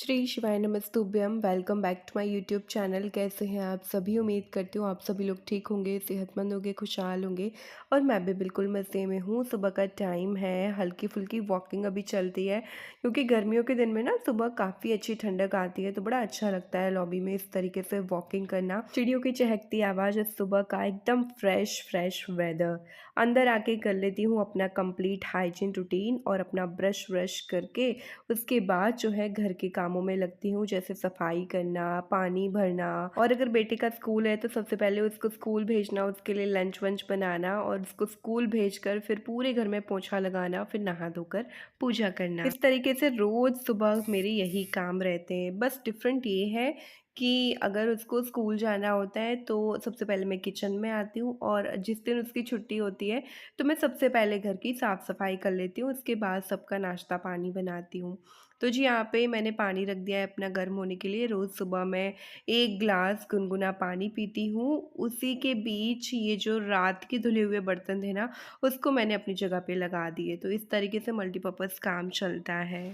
श्री शिवाय नमस्तुभ्यम। Welcome back to my YouTube channel. कैसे हैं आप सभी? उम्मीद करती हूँ आप सभी लोग ठीक होंगे, सेहतमंद होंगे, खुशहाल होंगे और मैं भी बिल्कुल मज़े में हूँ। सुबह का टाइम है, हल्की फुल्की वॉकिंग अभी चलती है क्योंकि गर्मियों के दिन में ना सुबह काफ़ी अच्छी ठंडक आती है, तो बड़ा अच्छा लगता है लॉबी में इस तरीके से वॉकिंग करना। चिड़ियों की चहकती आवाज़, सुबह का एकदम फ्रेश फ्रेश वेदर। अंदर आके कर लेती हूँ अपना कंप्लीट हाइजीन रूटीन और अपना ब्रश व्रश करके उसके बाद जो है घर के कामों में लगती हूँ, जैसे सफाई करना, पानी भरना, और अगर बेटे का स्कूल है तो सबसे पहले उसको स्कूल भेजना, उसके लिए लंच वंच बनाना और उसको स्कूल भेजकर फिर पूरे घर में पोछा लगाना, फिर नहा धोकर पूजा करना। इस तरीके से रोज़ सुबह मेरे यही काम रहते हैं। बस डिफरेंट ये है कि अगर उसको स्कूल जाना होता है तो सबसे पहले मैं किचन में आती हूँ और जिस दिन उसकी छुट्टी होती है तो मैं सबसे पहले घर की साफ़ सफाई कर लेती हूँ, उसके बाद सबका नाश्ता पानी बनाती हूँ। तो जी यहाँ पे मैंने पानी रख दिया है अपना गर्म होने के लिए। रोज़ सुबह मैं 1 ग्लास गुनगुना पानी पीती हूँ। उसी के बीच ये जो रात के धुले हुए बर्तन थे ना, उसको मैंने अपनी जगह पे लगा दिए। तो इस तरीके से मल्टीपर्पज़ काम चलता है।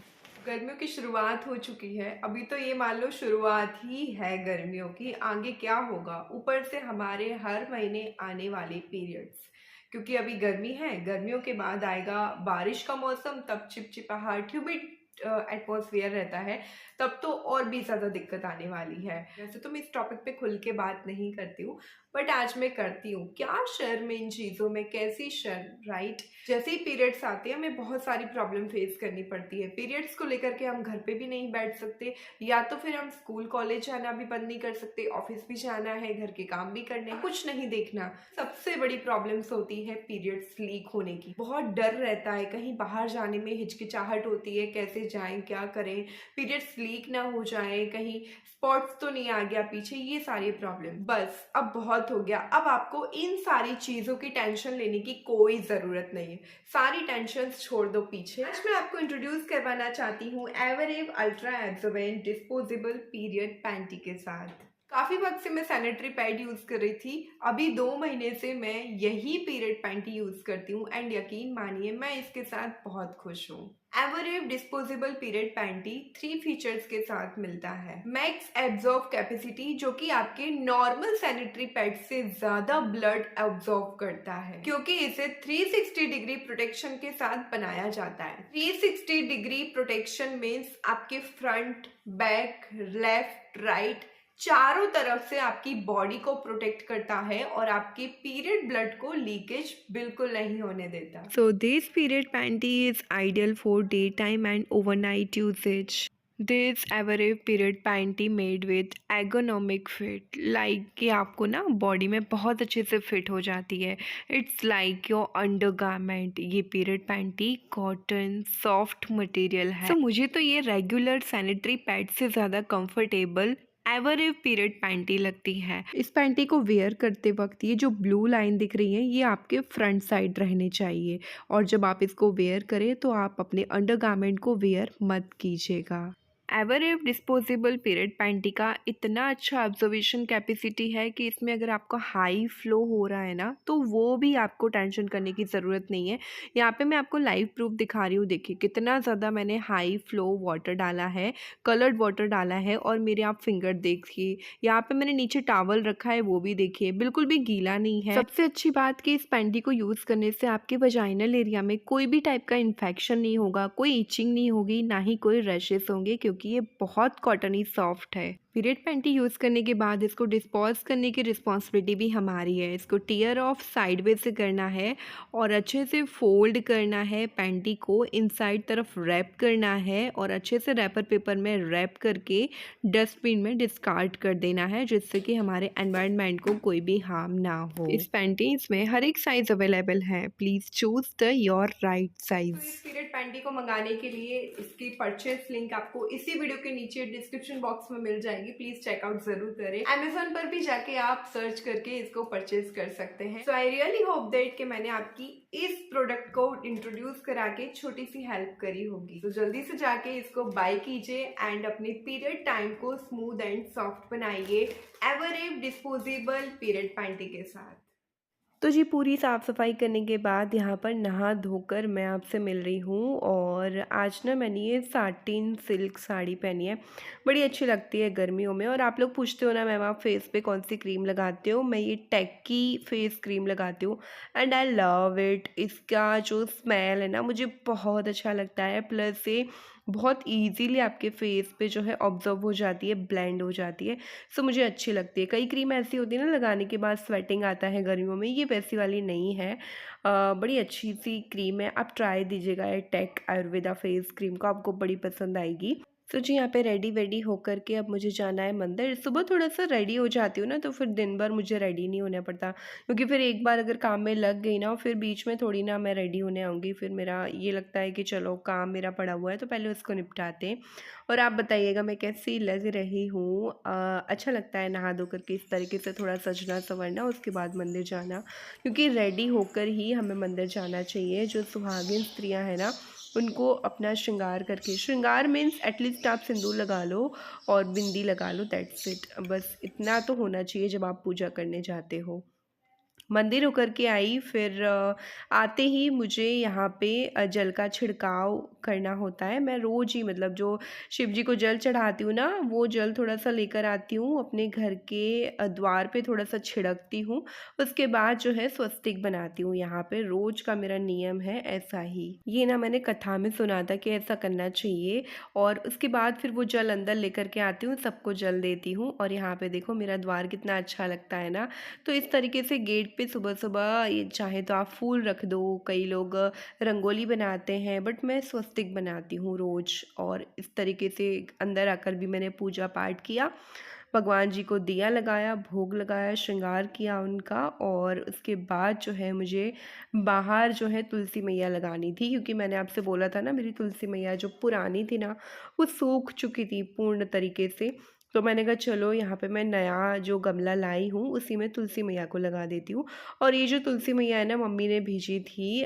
गर्मियों की शुरुआत हो चुकी है। अभी तो ये मान लो शुरुआत ही है गर्मियों की, आगे क्या होगा। ऊपर से हमारे हर महीने आने वाले पीरियड्स, क्योंकि अभी गर्मी है, गर्मियों के बाद आएगा बारिश का मौसम, तब चिपचिपाहट ह्यूमिड एटमॉस्फेयर रहता है, तब तो और भी ज़्यादा दिक्कत आने वाली है। वैसे तो मैं इस टॉपिक पे खुल के बात नहीं करती हूँ, बट आज मैं करती हूँ। क्या शर्म इन चीज़ों में, कैसी शर्म, राइट। जैसे ही पीरियड्स आते हैं हमें बहुत सारी प्रॉब्लम फेस करनी पड़ती है। पीरियड्स को लेकर के हम घर पे भी नहीं बैठ सकते, या तो फिर हम स्कूल कॉलेज जाना भी बंद नहीं कर सकते, ऑफिस भी जाना है, घर के काम भी करने हैं, कुछ नहीं देखना। सबसे बड़ी प्रॉब्लम्स होती है पीरियड्स लीक होने की। बहुत डर रहता है, कहीं बाहर जाने में हिचकिचाहट होती है, कैसे जाएं, क्या करें, पीरियड्स लीक ना हो जाए, कहीं स्पॉट्स तो नहीं आ गया पीछे, ये सारी प्रॉब्लम। बस अब बहुत हो गया, अब आपको इन सारी चीजों की टेंशन लेने की कोई जरूरत नहीं है। सारी टेंशन छोड़ दो पीछे। आज मैं आपको इंट्रोड्यूस करवाना चाहती हूँ Evereve ultra absorbent disposable period panty के साथ। काफी वक्त से मैं सैनिटरी पैड यूज कर रही थी, अभी 2 महीने से मैं यही पीरियड पैंटी यूज करती हूँ एंड यकीन मानिए मैं इसके साथ बहुत खुश हूँ। एवरेव डिस्पोजेबल पीरियड पैंटी 3 फीचर्स के साथ मिलता है। मैक्स एब्जॉर्ब कैपेसिटी, जो कि आपके नॉर्मल सैनिटरी पैड से ज्यादा ब्लड एब्जॉर्ब करता है, क्योंकि इसे 360 डिग्री प्रोटेक्शन के साथ बनाया जाता है। 360 डिग्री प्रोटेक्शन मीन्स आपके फ्रंट, बैक, लेफ्ट, राइट, चारों तरफ से आपकी बॉडी को प्रोटेक्ट करता है और आपके पीरियड ब्लड को लीकेज बिल्कुल नहीं होने देता। So this period panty is ideal for daytime and overnight usage. This Everave period panty made with ergonomic fit, like कि आपको ना बॉडी में बहुत अच्छे से फिट हो जाती है। It's like your undergarment. ये period panty cotton soft material है, तो मुझे तो ये रेगुलर सैनिटरी पैड से ज़्यादा कंफर्टेबल एवरेव पीरियड पैंटी लगती है। इस पैंटी को वेयर करते वक्त ये जो ब्लू लाइन दिख रही है ये आपके फ्रंट साइड रहने चाहिए, और जब आप इसको वेयर करें तो आप अपने अंडरगारमेंट को वेयर मत कीजिएगा। एवरेव डिस्पोजेबल पीरियड पैंटी का इतना अच्छा ऑब्जर्वेशन कैपेसिटी है कि इसमें अगर आपका हाई फ्लो हो रहा है ना तो वो भी आपको टेंशन करने की ज़रूरत नहीं है। यहाँ पे मैं आपको लाइव प्रूफ दिखा रही हूँ, देखिए कितना ज़्यादा मैंने हाई फ्लो वाटर डाला है, कलर्ड वाटर डाला है, और मेरे आप फिंगर देखिए, यहाँ पे मैंने नीचे टॉवल रखा है, वो भी देखिए बिल्कुल भी गीला नहीं है। सबसे अच्छी बात कि इस पैंटी को यूज़ करने से आपके वजाइनल एरिया में कोई भी टाइप का इन्फेक्शन नहीं होगा, कोई इचिंग नहीं होगी, ना ही कोई रैशेस होंगे, क्योंकि ये बहुत कॉटनी सॉफ्ट है। पीरियड पैंटी यूज़ करने के बाद इसको डिस्पोज करने की रिस्पॉन्सिबिलिटी भी हमारी है। इसको टीयर ऑफ साइडवे से करना है और अच्छे से फोल्ड करना है, पैंटी को इनसाइड तरफ रैप करना है और अच्छे से रैपर पेपर में रैप करके डस्टबिन में डिस्कार्ड कर देना है, जिससे कि हमारे एनवायरनमेंट को कोई भी हार्म ना हो। इस पैंटीज में हर एक साइज अवेलेबल है, please choose the your right size. तो इस पीरियड पैंटी को मंगाने के लिए इसकी परचेज लिंक आपको इसी वीडियो के नीचे डिस्क्रिप्शन बॉक्स में मिल जाएगी, प्लीज चेकआउट जरूर करें। अमेजोन पर भी जाके आप सर्च करके इसको परचेज कर सकते हैं। सो आई रियली होप दैट कि मैंने आपकी इस प्रोडक्ट को इंट्रोड्यूस करा के छोटी सी हेल्प करी होगी। तो जल्दी से जाके इसको बाय कीजिए एंड अपने पीरियड टाइम को स्मूथ एंड सॉफ्ट बनाइए एवरेव डिस्पोजेबल पीरियड पैंटी के साथ। तो जी पूरी साफ़-सफ़ाई करने के बाद यहाँ पर नहा धोकर मैं आपसे मिल रही हूँ और आज ना मैंने ये साटिन सिल्क साड़ी पहनी है। बड़ी अच्छी लगती है गर्मियों में और आप लोग पूछते हो ना मैम आप फेस पे कौन-सी क्रीम लगाते हो? मैं ये टेक की फेस क्रीम लगाती हूँ एंड आई लव इट। इसका जो स्मेल है ना मुझे बहुत अच्छा लगता है प्लस ये बहुत ईज़िली आपके फेस पे जो है ऑब्ज़र्व हो जाती है, ब्लेंड हो जाती है। सो मुझे अच्छी लगती है। कई क्रीम ऐसी होती है ना लगाने के बाद स्वेटिंग आता है गर्मियों में, ये वैसी वाली नहीं है। बड़ी अच्छी-सी क्रीम है, आप ट्राई दीजिएगा ये टेक आयुर्वेदा फेस क्रीम को, आपको बड़ी पसंद आएगी। तो जी यहाँ पे रेडी-वेडी होकर के अब मुझे जाना है मंदिर। सुबह थोड़ा-सा रेडी हो जाती हूँ ना तो फिर दिन भर मुझे रेडी नहीं होना पड़ता क्योंकि फिर एक बार अगर काम में लग गई ना फिर बीच में थोड़ी ना मैं रेडी होने आऊँगी। फिर मेरा ये लगता है कि चलो काम मेरा पड़ा हुआ है तो पहले उसको निपटाते हैं। और आप बताइएगा मैं कैसी लग रही हूँ? अच्छा लगता है नहा धो कर के इस तरीके से थोड़ा सजना-संवरना उसके बाद मंदिर जाना क्योंकि रेडी होकर ही हमें मंदिर जाना चाहिए। जो सुहागिन स्त्रियाँ हैं ना उनको अपना श्रृंगार करके, श्रृंगार मीन्स एटलीस्ट आप सिंदूर लगा लो और बिंदी लगा लो, दैट्स इट। बस इतना तो होना चाहिए जब आप पूजा करने जाते हो। मंदिर होकर के आई फिर आते ही मुझे यहाँ पे जल का छिड़काव करना होता है। मैं रोज़ ही मतलब जो शिव जी को जल चढ़ाती हूँ ना, वो जल थोड़ा-सा लेकर आती हूँ अपने घर के द्वार पे थोड़ा-सा छिड़कती हूँ। उसके बाद जो है स्वस्तिक बनाती हूँ यहाँ पे, रोज़ का मेरा नियम है ऐसा ही। ये ना मैंने कथा में सुना था कि ऐसा करना चाहिए और उसके बाद फिर वो जल अंदर लेकर के आती हूँ, सबको जल देती हूँ और यहाँ पे देखो मेरा द्वार कितना अच्छा लगता है ना। तो इस तरीके से गेट पे सुबह-सुबह ये चाहे तो आप फूल रख दो, कई लोग रंगोली बनाते हैं बट मैं स्वस्तिक बनाती हूँ रोज़ और इस तरीके से अंदर आकर भी मैंने पूजा पाठ किया। भगवान जी को दिया लगाया, भोग लगाया, श्रृंगार किया उनका और उसके बाद जो है मुझे बाहर जो है तुलसी मैया लगानी थी क्योंकि मैंने आपसे बोला था ना मेरी तुलसी मैया जो पुरानी थी ना, वो सूख चुकी थी पूर्ण तरीके से। तो मैंने कहा चलो यहाँ पे मैं नया जो गमला लाई हूँ उसी में तुलसी मैया को लगा देती हूँ। और ये जो तुलसी मैया है ना मम्मी ने भेजी थी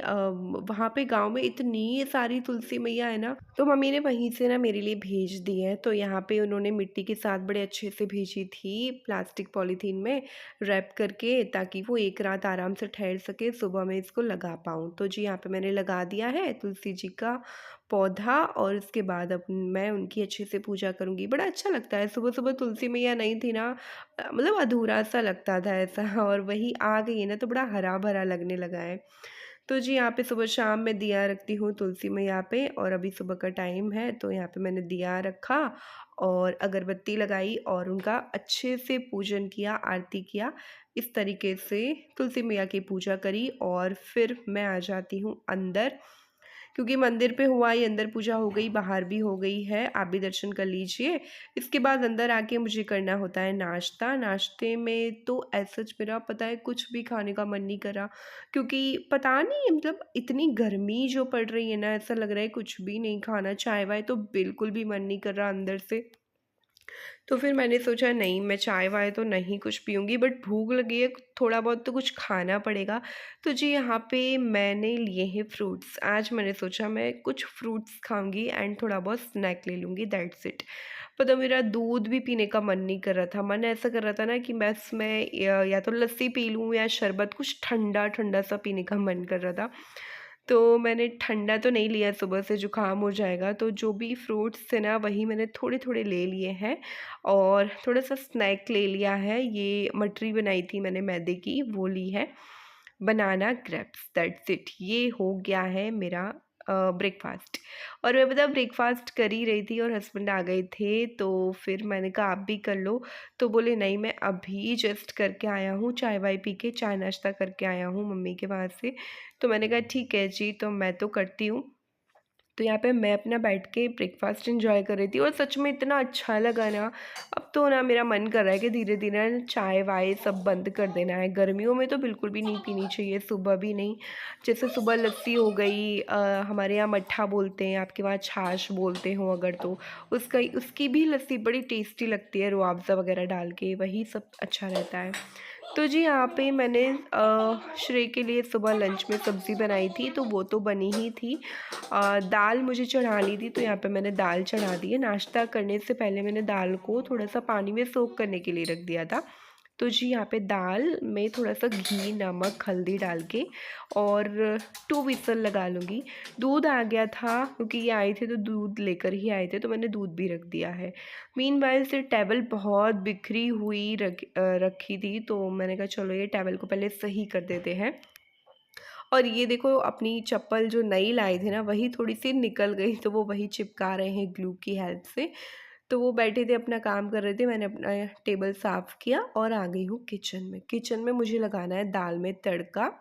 वहाँ पे गाँव में इतनी सारी तुलसी मैया है ना, तो मम्मी ने वहीं से ना मेरे लिए भेज दी है। तो यहाँ पे उन्होंने मिट्टी के साथ बड़े अच्छे से भेजी थी प्लास्टिक पॉलीथीन में रैप करके ताकि वो एक रात आराम से ठहर सके, सुबह मैं इसको लगा पाऊँ। तो जी यहाँ पे मैंने लगा दिया है तुलसी जी का पौधा और उसके बाद अब मैं उनकी अच्छे से पूजा करूँगी। बड़ा अच्छा लगता है सुबह-सुबह तुलसी मैया नहीं थी ना मतलब अधूरा-सा लगता था ऐसा और वही आ गई है ना तो बड़ा हरा-भरा लगने लगा है। तो जी यहाँ पे सुबह-शाम मैं दिया रखती हूँ तुलसी मैया पे और अभी सुबह का टाइम है तो यहाँ पे मैंने दिया रखा और अगरबत्ती लगाई और उनका अच्छे से पूजन किया, आरती किया। इस तरीके से तुलसी मैया की पूजा करी और फिर मैं आ जाती हूँ अंदर क्योंकि मंदिर पे हुआ ही अंदर पूजा हो गई, बाहर भी हो गई है, आप भी दर्शन कर लीजिए। इसके बाद अंदर आके मुझे करना होता है नाश्ता, नाश्ते में तो ऐसा सच मेरा पता है कुछ भी खाने का मन नहीं करा क्योंकि पता नहीं मतलब इतनी गर्मी जो पड़ रही है ना, ऐसा लग रहा है कुछ भी नहीं खाना, चाय-वाय तो बिल्कुल भी मन नहीं कर रहा अंदर से। तो फिर मैंने सोचा नहीं मैं चाय-वाय तो नहीं कुछ पीऊँगी बट भूख लगी है, थोड़ा बहुत तो कुछ खाना पड़ेगा। तो जी यहाँ पे मैंने लिए हैं फ्रूट्स। आज मैंने सोचा मैं कुछ फ्रूट्स खाऊँगी एंड थोड़ा बहुत स्नैक ले लूँगी दैट्स इट। पता मेरा दूध भी पीने का मन नहीं कर रहा था, मन ऐसा कर रहा था ना कि बस मैं या तो लस्सी पी लूँ या शरबत कुछ ठंडा-ठंडा सा पीने का मन कर रहा था। तो मैंने ठंडा तो नहीं लिया सुबह से जुकाम हो जाएगा, तो जो भी फ्रूट्स थे ना वही मैंने थोड़े-थोड़े ले लिए हैं और थोड़ा-सा स्नैक ले लिया है। ये मठरी बनाई थी मैंने मैदे की, वो ली है। बनाना क्रेप्स दैट्स इट। ये हो गया है मेरा ब्रेकफ़ास्ट और मैं पता ब्रेकफ़ास्ट कर ही रही थी और हस्बैंड आ गए थे, तो फिर मैंने कहा आप भी कर लो, तो बोले नहीं मैं अभी जस्ट करके आया हूँ, चाय-वाय पी के चाय नाश्ता करके आया हूँ मम्मी के वहाँ से। तो मैंने कहा ठीक है जी, तो मैं तो करती हूँ। तो यहाँ पे मैं अपना बैठ के ब्रेकफ़ास्ट एन्जॉय कर रही थी और सच में इतना अच्छा लगा ना, अब तो ना मेरा मन कर रहा है कि धीरे-धीरे ना चाय-वाय सब बंद कर देना है। गर्मियों में तो बिल्कुल भी नहीं पीनी चाहिए, सुबह भी नहीं। जैसे सुबह लस्सी हो गई हमारे यहाँ मट्ठा बोलते हैं, आपके वहाँ छाछ बोलते हो अगर तो, उसकी भी लस्सी बड़ी टेस्टी लगती है रूह अफ़ज़ा वगैरह डाल के, वही सब अच्छा रहता है। तो जी यहाँ पे मैंने श्रेय के लिए सुबह लंच में सब्ज़ी बनाई थी, तो वो तो बनी ही थी। दाल मुझे चढ़ानी थी तो यहाँ पे मैंने दाल चढ़ा दी है। नाश्ता करने से पहले मैंने दाल को थोड़ा-सा पानी में सोक करने के लिए रख दिया था, तो जी यहाँ पे दाल में थोड़ा-सा घी, नमक, हल्दी डाल के और 2 व्हिसल लगा लूँगी। दूध आ गया था क्योंकि ये आए थे तो दूध लेकर ही आए थे, तो मैंने दूध भी रख दिया है। मीनवाइल से टॉवल बहुत बिखरी हुई रखी थी, तो मैंने कहा चलो ये टॉवल को पहले सही कर देते हैं। और ये देखो अपनी चप्पल जो नई लाए थे ना वही थोड़ी-सी निकल गई, तो वो वही चिपका रहे हैं ग्लू की हेल्प से। तो वो बैठे थे अपना काम कर रहे थे, मैंने अपना टेबल साफ़ किया और आ गई हूँ किचन में। किचन में मुझे लगाना है दाल में तड़का।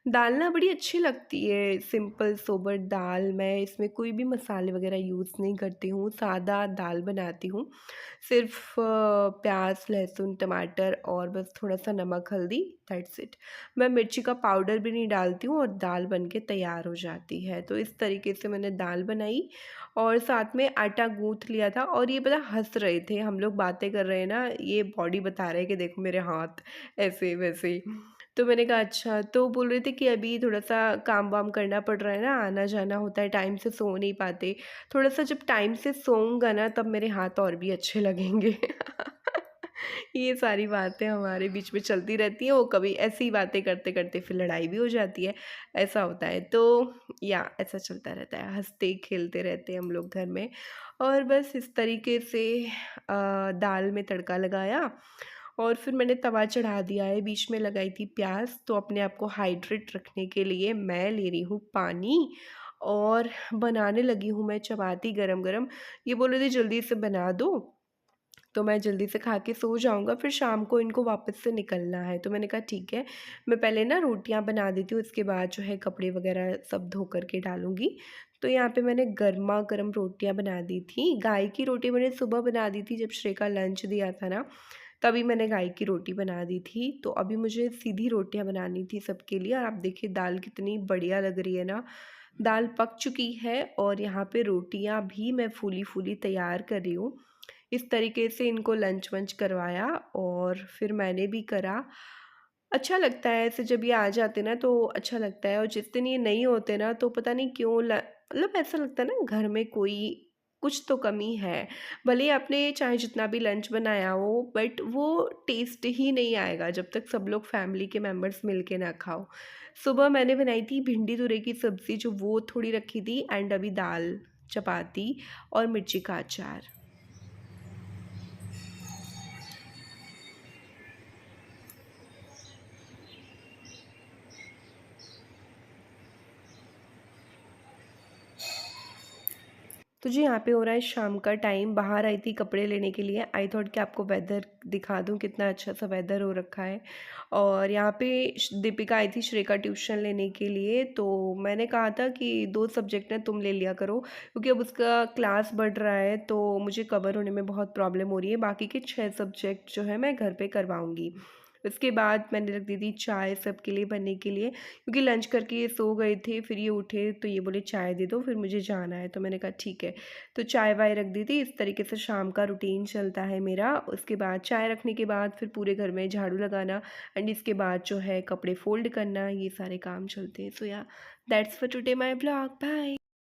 दाल ना बड़ी अच्छी लगती है, सिंपल सोबर दाल, मैं इसमें कोई भी मसाले वगैरह यूज़ नहीं करती हूँ, सादा दाल बनाती हूँ। सिर्फ़ प्याज़, लहसुन, टमाटर और बस थोड़ा-सा नमक, हल्दी, दैट्स इट। मैं मिर्ची का पाउडर भी नहीं डालती हूँ और दाल बन के तैयार हो जाती है। तो इस तरीके से मैंने दाल बनाई और साथ में आटा गूँथ लिया था और ये पता हँस रहे थे, हम लोग बातें कर रहे हैं ना, ये बॉडी बता रहे हैं कि देखो मेरे हाथ ऐसे-वैसे। तो मैंने कहा अच्छा, तो बोल रहे थे कि अभी थोड़ा-सा काम-वाम करना पड़ रहा है ना, आना-जाना होता है, टाइम से सो नहीं पाते। थोड़ा-सा जब टाइम से सोऊँगा ना तब मेरे हाथ और भी अच्छे लगेंगे। ये सारी बातें हमारे बीच में चलती रहती हैं, वो कभी ऐसी ही बातें करते-करते फिर लड़ाई भी हो जाती है, ऐसा होता है। तो या ऐसा चलता रहता है, हँसते-खेलते रहते हैं हम लोग घर में। और बस इस तरीके से दाल में तड़का लगाया और फिर मैंने तवा चढ़ा दिया है, बीच में लगाई थी प्याज़। तो अपने आप को हाइड्रेट रखने के लिए मैं ले रही हूँ पानी और बनाने लगी हूँ मैं चपाती गरम-गरम। ये बोल रहे थे जल्दी से बना दो, तो मैं जल्दी से खा के सो जाऊँगा, फिर शाम को इनको वापस से निकलना है। तो मैंने कहा ठीक है, मैं पहले ना रोटियाँ बना देती हूँ, इसके बाद जो है कपड़े वगैरह सब धो कर के डालूँगी। तो यहाँ पे मैंने गरमा-गरम रोटियाँ बना दी थी। गाय की रोटी मैंने सुबह बना दी थी जब श्रेया का लंच दिया था ना, तभी मैंने गाय की रोटी बना दी थी। तो अभी मुझे सीधी रोटियाँ बनानी थी सबके लिए और आप देखिए दाल कितनी बढ़िया लग रही है ना। दाल पक चुकी है और यहाँ पे रोटियाँ भी मैं फूली-फूली तैयार कर रही हूँ। इस तरीके से इनको लंच वंच करवाया और फिर मैंने भी करा। अच्छा लगता है ऐसे जब ये आ जाते ना तो अच्छा लगता है, और जिस दिन ये नहीं होते ना तो पता नहीं क्यों मतलब ऐसा लगता है ना घर में कोई कुछ तो कमी है। भले ही आपने चाहे जितना भी लंच बनाया हो बट वो टेस्ट ही नहीं आएगा जब तक सब लोग फैमिली के मेंबर्स मिल के ना खाओ। सुबह मैंने बनाई थी भिंडी तुरई की सब्ज़ी, जो वो थोड़ी रखी थी, एंड अभी दाल, चपाती और मिर्ची का अचार। तो जी यहाँ पे हो रहा है शाम का टाइम, बाहर आई थी कपड़े लेने के लिए। आई थॉट कि आपको वेदर दिखा दूँ, कितना अच्छा सा वेदर हो रखा है। और यहाँ पे दीपिका आई थी श्रेया का ट्यूशन लेने के लिए, तो मैंने कहा था कि 2 सब्जेक्ट ना तुम ले लिया करो क्योंकि अब उसका क्लास बढ़ रहा है तो मुझे कवर होने में बहुत प्रॉब्लम हो रही है। बाकी के 6 सब्जेक्ट जो है मैं घर पे करवाऊँगी। उसके बाद मैंने रख दी थी चाय सबके लिए बनने के लिए, क्योंकि लंच करके ये सो गए थे, फिर ये उठे तो ये बोले चाय दे दो, फिर मुझे जाना है, तो मैंने कहा ठीक है। तो चाय वाय रख दी थी। इस तरीके से शाम का रूटीन चलता है मेरा। उसके बाद चाय रखने के बाद फिर पूरे घर में झाड़ू लगाना एंड इसके बाद जो है कपड़े फ़ोल्ड करना, ये सारे काम चलते हैं। सो या that's for today my blog, bye.